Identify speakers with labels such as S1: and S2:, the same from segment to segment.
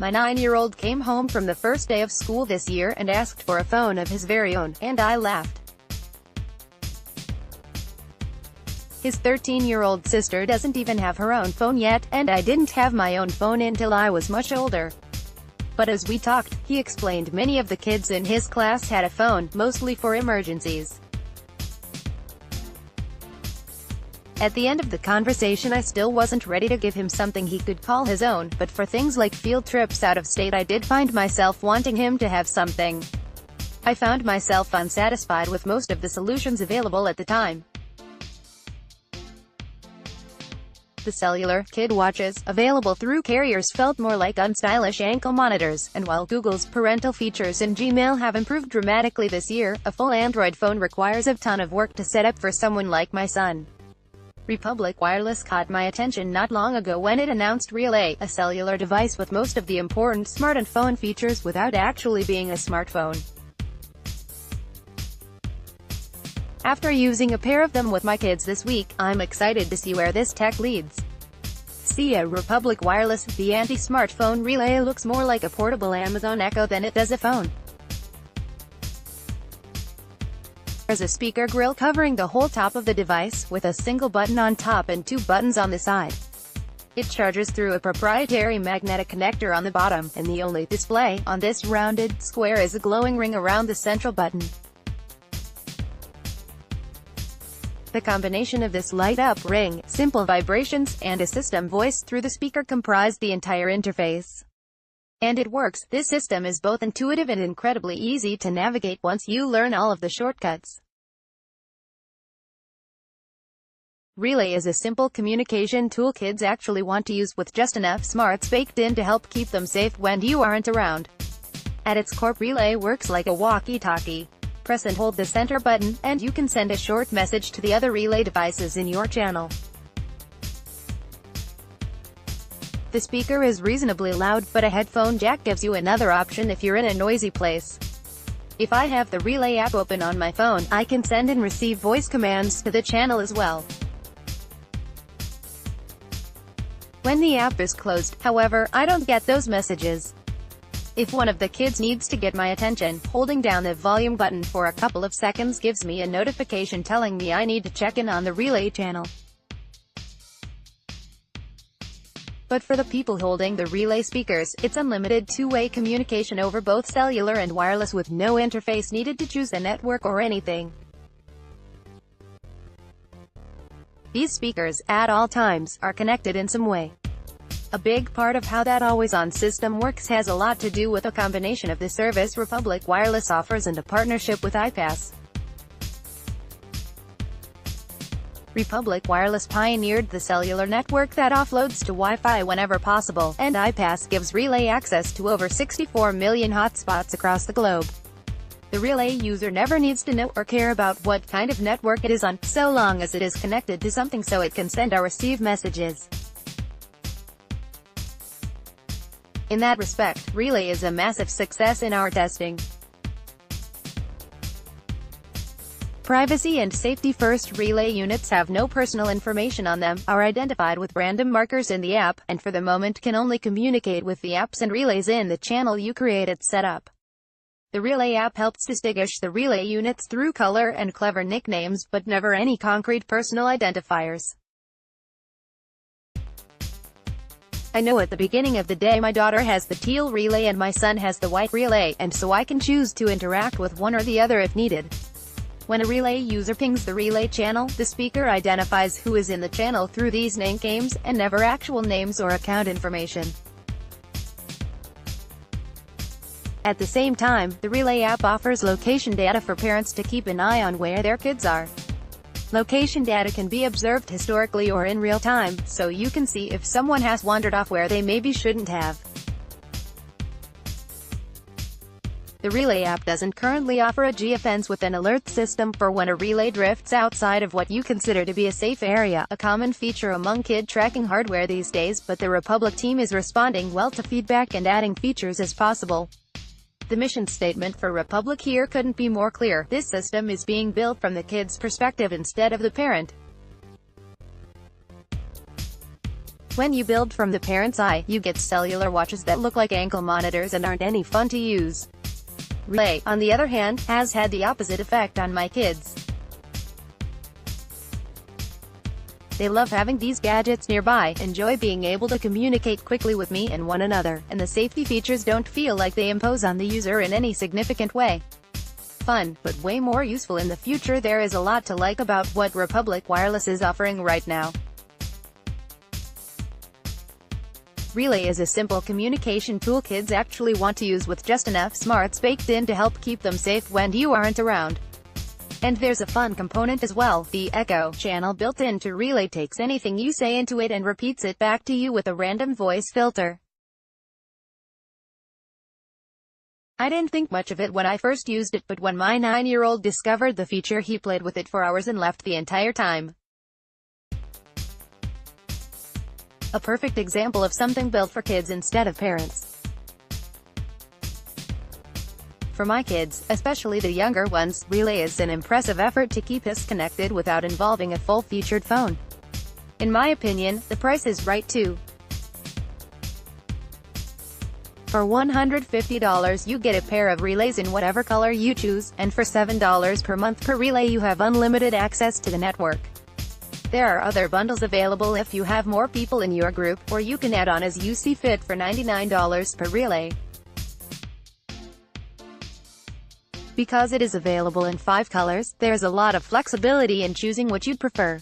S1: My 9-year-old came home from the first day of school this year and asked for a phone of his very own, and I laughed. His 13-year-old sister doesn't even have her own phone yet, and I didn't have my own phone until I was much older. But as we talked, he explained many of the kids in his class had a phone, mostly for emergencies. At the end of the conversation I still wasn't ready to give him something he could call his own, but for things like field trips out of state I did find myself wanting him to have something. I found myself unsatisfied with most of the solutions available at the time. The cellular kid watches, available through carriers, felt more like unstylish ankle monitors, and while Google's parental features in Gmail have improved dramatically this year, a full Android phone requires a ton of work to set up for someone like my son. Republic Wireless caught my attention not long ago when it announced Relay, a cellular device with most of the important smartphone features without actually being a smartphone. After using a pair of them with my kids this week, I'm excited to see where this tech leads. See a Republic Wireless. The anti-smartphone Relay looks more like a portable Amazon Echo than it does a phone. There's a speaker grill covering the whole top of the device, with a single button on top and 2 buttons on the side. It charges through a proprietary magnetic connector on the bottom, and the only display on this rounded square is a glowing ring around the central button. The combination of this light-up ring, simple vibrations, and a system voice through the speaker comprise the entire interface. And it works. This system is both intuitive and incredibly easy to navigate once you learn all of the shortcuts. Relay is a simple communication tool kids actually want to use, with just enough smarts baked in to help keep them safe when you aren't around. At its core, Relay works like a walkie-talkie. Press and hold the center button, and you can send a short message to the other Relay devices in your channel. The speaker is reasonably loud, but a headphone jack gives you another option if you're in a noisy place. If I have the Relay app open on my phone, I can send and receive voice commands to the channel as well. When the app is closed, however, I don't get those messages. If one of the kids needs to get my attention, holding down the volume button for a couple of seconds gives me a notification telling me I need to check in on the Relay channel. But for the people holding the Relay speakers, it's unlimited two-way communication over both cellular and wireless with no interface needed to choose a network or anything. These speakers, at all times, are connected in some way. A big part of how that always-on system works has a lot to do with a combination of the service Republic Wireless offers and a partnership with iPass. Republic Wireless pioneered the cellular network that offloads to Wi-Fi whenever possible, and iPass gives Relay access to over 64 million hotspots across the globe. The Relay user never needs to know or care about what kind of network it is on, so long as it is connected to something so it can send or receive messages. In that respect, Relay is a massive success in our testing. Privacy and safety first, Relay units have no personal information on them, are identified with random markers in the app, and for the moment can only communicate with the apps and relays in the channel you created setup. The Relay app helps distinguish the Relay units through color and clever nicknames, but never any concrete personal identifiers. I know at the beginning of the day my daughter has the teal Relay and my son has the white Relay, and so I can choose to interact with one or the other if needed. When a Relay user pings the Relay channel, the speaker identifies who is in the channel through these nicknames, and never actual names or account information. At the same time, the Relay app offers location data for parents to keep an eye on where their kids are. Location data can be observed historically or in real time, so you can see if someone has wandered off where they maybe shouldn't have. The Relay app doesn't currently offer a geofence with an alert system for when a Relay drifts outside of what you consider to be a safe area, a common feature among kid tracking hardware these days, but the Republic team is responding well to feedback and adding features as possible. The mission statement for Republic here couldn't be more clear. This system is being built from the kid's perspective instead of the parent. When you build from the parent's eye, you get cellular watches that look like ankle monitors and aren't any fun to use. Relay, on the other hand, has had the opposite effect on my kids. They love having these gadgets nearby, enjoy being able to communicate quickly with me and one another, and the safety features don't feel like they impose on the user in any significant way. Fun, but way more useful in the future. There is a lot to like about what Republic Wireless is offering right now. Relay is a simple communication tool kids actually want to use with just enough smarts baked in to help keep them safe when you aren't around. And there's a fun component as well. The Echo channel built into Relay takes anything you say into it and repeats it back to you with a random voice filter. I didn't think much of it when I first used it, but when my 9-year-old discovered the feature, he played with it for hours and left the entire time. A perfect example of something built for kids instead of parents. For my kids, especially the younger ones, Relay is an impressive effort to keep us connected without involving a full-featured phone. In my opinion, the price is right too. For $150 you get a pair of relays in whatever color you choose, and for $7 per month per relay you have unlimited access to the network. There are other bundles available if you have more people in your group, or you can add on as you see fit for $99 per relay. Because it is available in 5 colors, there's a lot of flexibility in choosing what you'd prefer.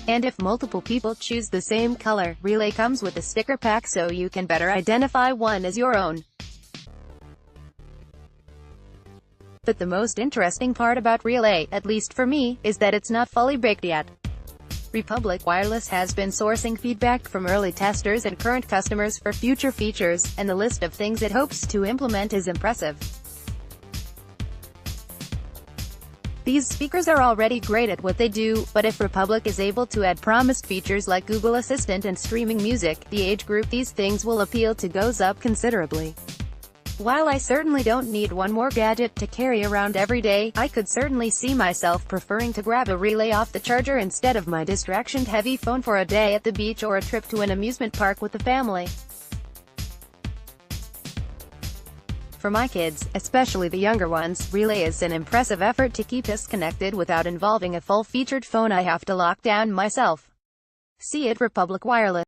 S1: And if multiple people choose the same color, Relay comes with a sticker pack so you can better identify one as your own. But the most interesting part about Relay, at least for me, is that it's not fully baked yet. Republic Wireless has been sourcing feedback from early testers and current customers for future features, and the list of things it hopes to implement is impressive. These speakers are already great at what they do, but if Republic is able to add promised features like Google Assistant and streaming music, the age group these things will appeal to goes up considerably. While I certainly don't need one more gadget to carry around every day, I could certainly see myself preferring to grab a relay off the charger instead of my distraction-heavy phone for a day at the beach or a trip to an amusement park with the family. For my kids, especially the younger ones, Relay is an impressive effort to keep us connected without involving a full-featured phone I have to lock down myself. See it Republic Wireless.